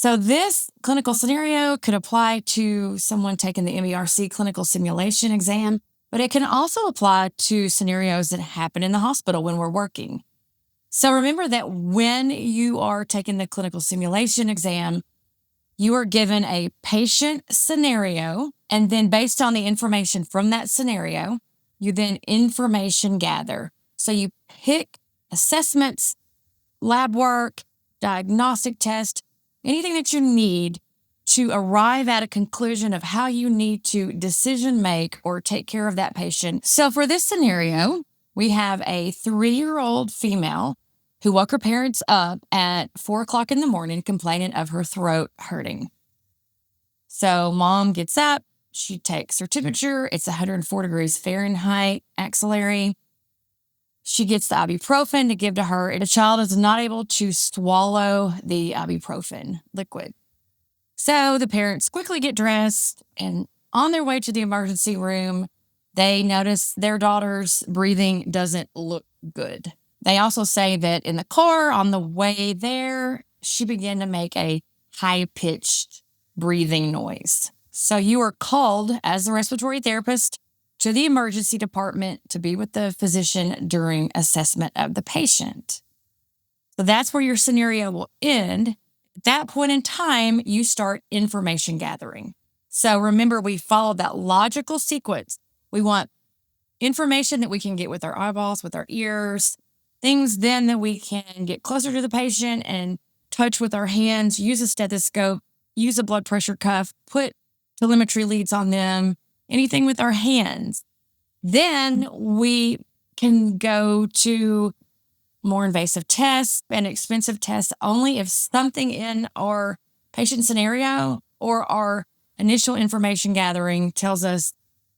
So this clinical scenario could apply to someone taking the MBRC clinical simulation exam, but it can also apply to scenarios that happen in the hospital when we're working. So remember that when you are taking the clinical simulation exam, you are given a patient scenario, and then based on the information from that scenario, you then information gather. So you pick assessments, lab work, diagnostic test, anything that you need to arrive at a conclusion of how you need to decision make or take care of that patient. So for this scenario, we have a 3-year-old female who woke her parents up at 4:00 in the morning complaining of her throat hurting. So mom gets up, she takes her temperature. It's 104 degrees Fahrenheit axillary. She gets the ibuprofen to give to her. The child is not able to swallow the ibuprofen liquid. So the parents quickly get dressed, and on their way to the emergency room, they notice their daughter's breathing doesn't look good. They also say that in the car on the way there, she began to make a high-pitched breathing noise. So you are called as a respiratory therapist to the emergency department to be with the physician during assessment of the patient. So that's where your scenario will end. At that point in time, you start information gathering. So remember, we followed that logical sequence. We want information that we can get with our eyeballs, with our ears, things then that we can get closer to the patient and touch with our hands, use a stethoscope, use a blood pressure cuff, put telemetry leads on them, anything with our hands. Then we can go to more invasive tests and expensive tests only if something in our patient scenario or our initial information gathering tells us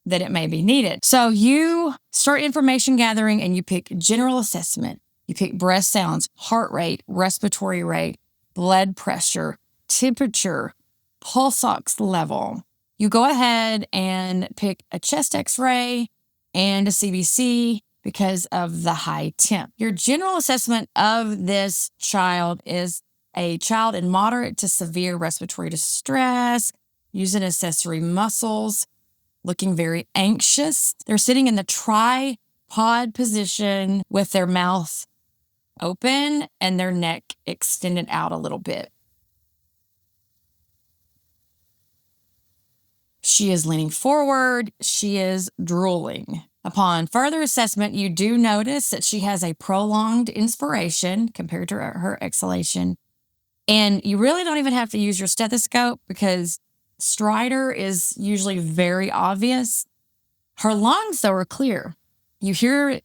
that it may be needed. So you start information gathering and you pick general assessment. You pick breath sounds, heart rate, respiratory rate, blood pressure, temperature, pulse ox level. You go ahead and pick a chest x-ray and a CBC because of the high temp. Your general assessment of this child is a child in moderate to severe respiratory distress, using accessory muscles, looking very anxious. They're sitting in the tripod position with their mouth open and their neck extended out a little bit. She is leaning forward. She is drooling. Upon further assessment, you do notice that she has a prolonged inspiration compared to her exhalation. And you really don't even have to use your stethoscope because stridor is usually very obvious. Her lungs, though, are clear. You hear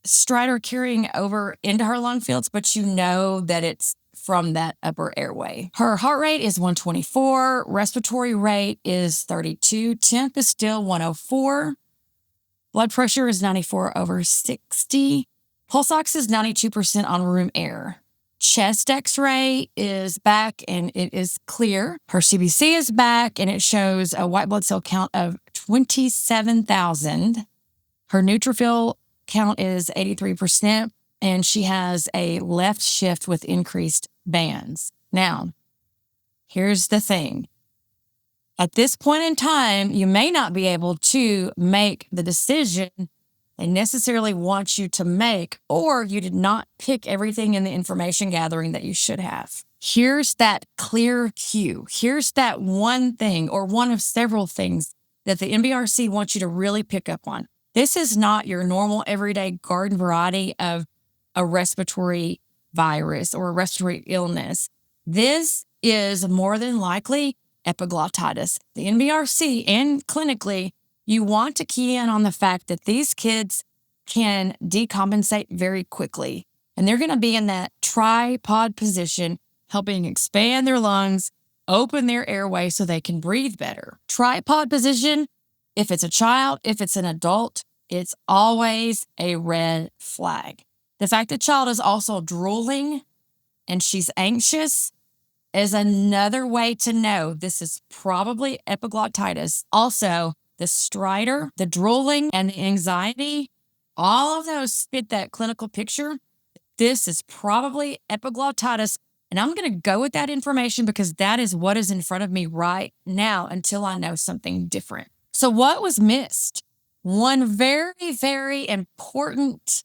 stridor carrying over into her lung fields, but you know that it's from that upper airway. Her heart rate is 124. Respiratory rate is 32. Temp is still 104. Blood pressure is 94/60. Pulse ox is 92% on room air. Chest x-ray is back and it is clear. Her CBC is back and it shows a white blood cell count of 27,000. Her neutrophil count is 83%, and she has a left shift with increased bands. Now, here's the thing. At this point in time, you may not be able to make the decision they necessarily want you to make, or you did not pick everything in the information gathering that you should have. Here's that clear cue. Here's that one thing or one of several things that the MBRC wants you to really pick up on. This is not your normal everyday garden variety of a respiratory virus or a respiratory illness. This is more than likely epiglottitis. The MBRC and clinically, you want to key in on the fact that these kids can decompensate very quickly. And they're going to be in that tripod position, helping expand their lungs, open their airway so they can breathe better. Tripod position, if it's a child, if it's an adult, it's always a red flag. The fact that child is also drooling and she's anxious is another way to know this is probably epiglottitis. Also, the stridor, the drooling, and the anxiety, all of those fit that clinical picture. This is probably epiglottitis, And I'm going to go with that information because that is what is in front of me right now until I know something different. So, what was missed? One very, very important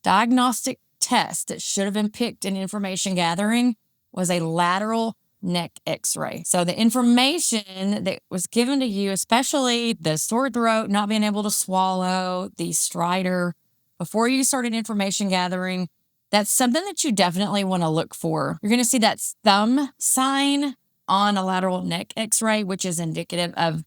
diagnostic test that should have been picked in information gathering was a lateral neck x-ray. So the information that was given to you, especially the sore throat, not being able to swallow, the stridor, before you started information gathering, that's something that you definitely want to look for. You're going to see that thumb sign on a lateral neck x-ray, which is indicative of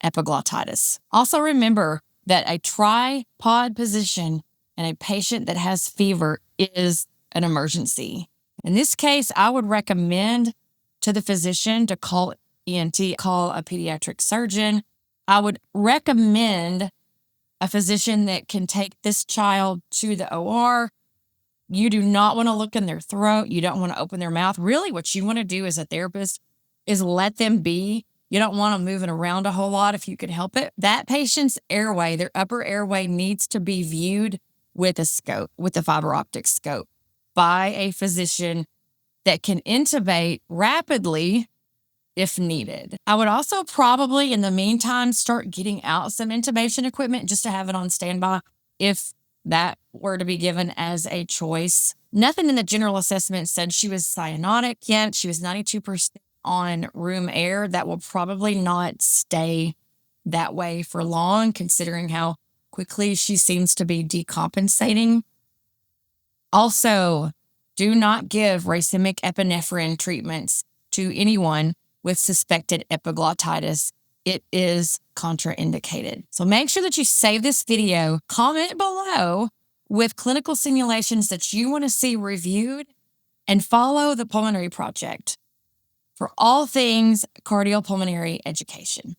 epiglottitis. Also remember that a tripod position in a patient that has fever is an emergency. In this case, I would recommend to the physician to call ENT, call a pediatric surgeon. I would recommend a physician that can take this child to the OR. You do not want to look in their throat. You don't want to open their mouth. Really, what you want to do as a therapist is let them be. You don't want them moving around a whole lot if you can help it. That patient's airway, their upper airway, needs to be viewed with a scope, with a fiber optic scope, by a physician that can intubate rapidly if needed. I would also probably, in the meantime, start getting out some intubation equipment just to have it on standby if that were to be given as a choice. Nothing in the general assessment said she was cyanotic yet. She was 92% on room air. That will probably not stay that way for long, considering how quickly she seems to be decompensating. Also, do not give racemic epinephrine treatments to anyone with suspected epiglottitis. It is contraindicated. So make sure that you save this video, comment below with clinical simulations that you want to see reviewed, and follow the Pulmonary Project for all things cardiopulmonary education.